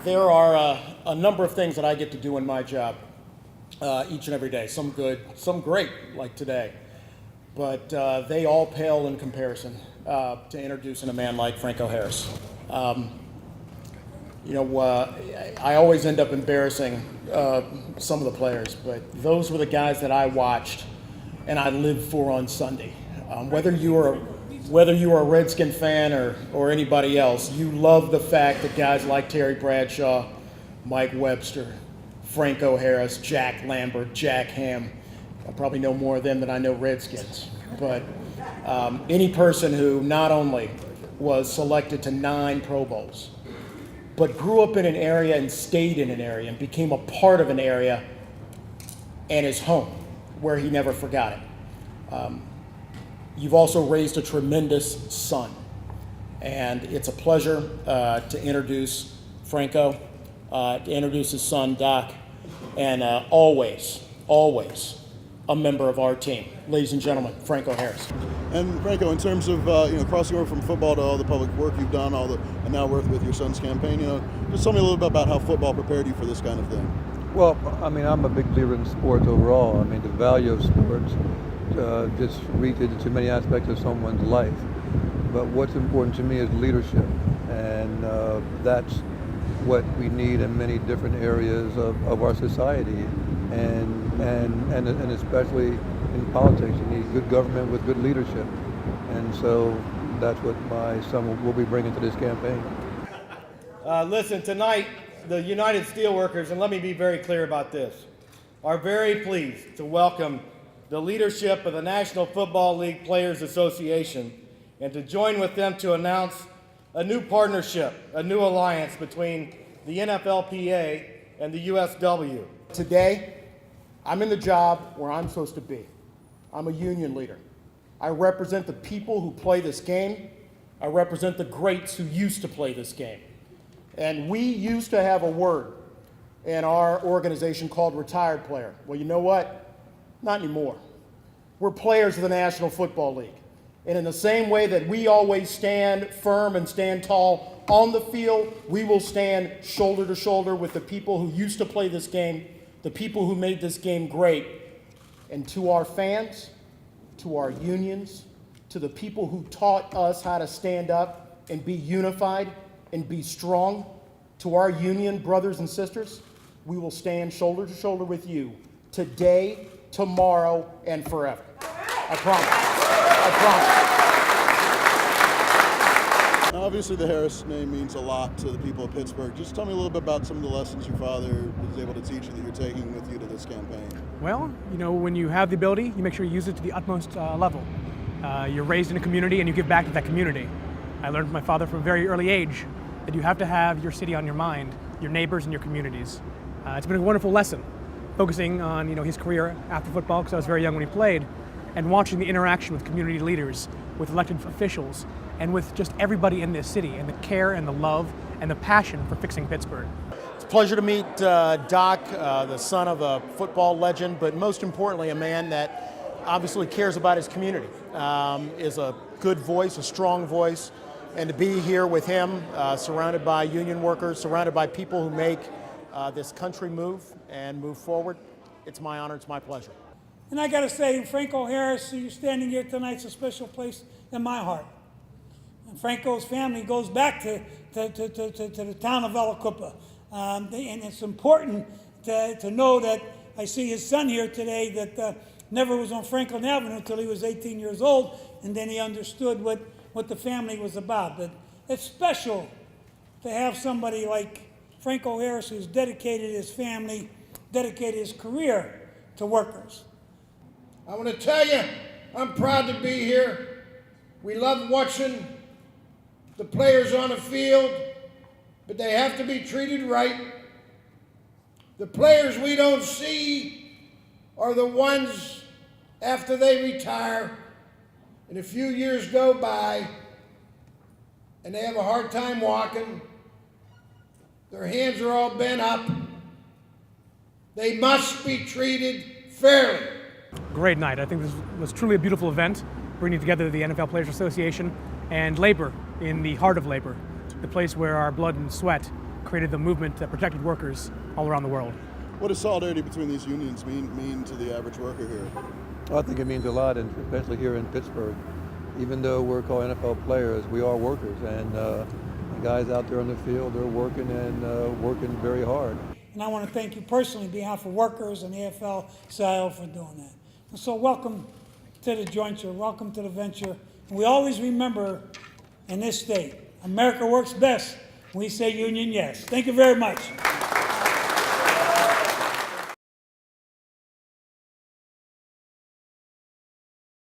There are a number of things that I get to do in my job each and every day. Some good, some great, like today. But they all pale in comparison to introducing a man like Franco Harris. I always end up embarrassing some of the players, but those were the guys that I watched and I lived for on Sunday. Whether you are a Redskin fan or anybody else, you love the fact that guys like Terry Bradshaw, Mike Webster, Franco Harris, Jack Lambert, Jack Ham, I probably know more of them than I know Redskins. But any person who not only was selected to 9 Pro Bowls, but grew up in an area and stayed in an area and became a part of an area and his home, where he never forgot it. You've also raised a tremendous son, and it's a pleasure to introduce Franco, to introduce his son, Doc, and always a member of our team. Ladies and gentlemen, Franco Harris. And Franco, in terms of crossing over from football to all the public work you've done, and now work with your son's campaign, just tell me a little bit about how football prepared you for this kind of thing. Well, I mean, I'm a big believer in sports overall. I mean, the value of sports just reaches into many aspects of someone's life. But what's important to me is leadership, and that's what we need in many different areas of our society, and especially in politics. You need good government with good leadership, and so that's what my son will be bringing to this campaign. Listen, tonight, the United Steelworkers, and let me be very clear about this, are very pleased to welcome the leadership of the National Football League Players Association and to join with them to announce a new partnership, a new alliance between the NFLPA and the USW. Today, I'm in the job where I'm supposed to be. I'm a union leader. I represent the people who play this game. I represent the greats who used to play this game. And we used to have a word in our organization called retired player. Well, you know what? Not anymore. We're players of the National Football League. And in the same way that we always stand firm and stand tall on the field, we will stand shoulder to shoulder with the people who used to play this game, the people who made this game great. And to our fans, to our unions, to the people who taught us how to stand up and be unified and be strong, to our union brothers and sisters, we will stand shoulder to shoulder with you today, tomorrow, and forever. I promise. I promise. Now, obviously, the Harris name means a lot to the people of Pittsburgh. Just tell me a little bit about some of the lessons your father was able to teach you that you're taking with you to this campaign. Well, when you have the ability, you make sure you use it to the utmost level. You're raised in a community and you give back to that community. I learned from my father from a very early age that you have to have your city on your mind, your neighbors and your communities. It's been a wonderful lesson, focusing on his career after football, because I was very young when he played, and watching the interaction with community leaders, with elected officials, and with just everybody in this city, and the care and the love and the passion for fixing Pittsburgh. It's a pleasure to meet Doc, the son of a football legend, but most importantly, a man that obviously cares about his community, is a good voice, a strong voice, and to be here with him, surrounded by union workers, surrounded by people who make this country move and move forward, it's my honor, it's my pleasure. And I got to say, Franco Harris, you standing here tonight's a special place in my heart. And Franco's family goes back to the town of Valakupa. And it's important to know that I see his son here today that never was on Franklin Avenue until he was 18 years old, and then he understood what the family was about. But it's special to have somebody like Franco Harris who's dedicated his family, dedicated his career to workers. I want to tell you, I'm proud to be here. We love watching the players on the field, but they have to be treated right. The players we don't see are the ones after they retire and a few years go by and they have a hard time walking. Their hands are all bent up. They must be treated fairly. Great night. I think this was truly a beautiful event, bringing together the NFL Players Association and labor in the heart of labor, the place where our blood and sweat created the movement that protected workers all around the world. What does solidarity between these unions mean to the average worker here? I think it means a lot, and especially here in Pittsburgh. Even though we're called NFL players, we are workers, and the guys out there on the field are working and working very hard. And I want to thank you personally on behalf of workers and the AFL-CIO for doing that. And so welcome to the jointure, welcome to the venture. And we always remember in this state, America works best when we say union yes. Thank you very much.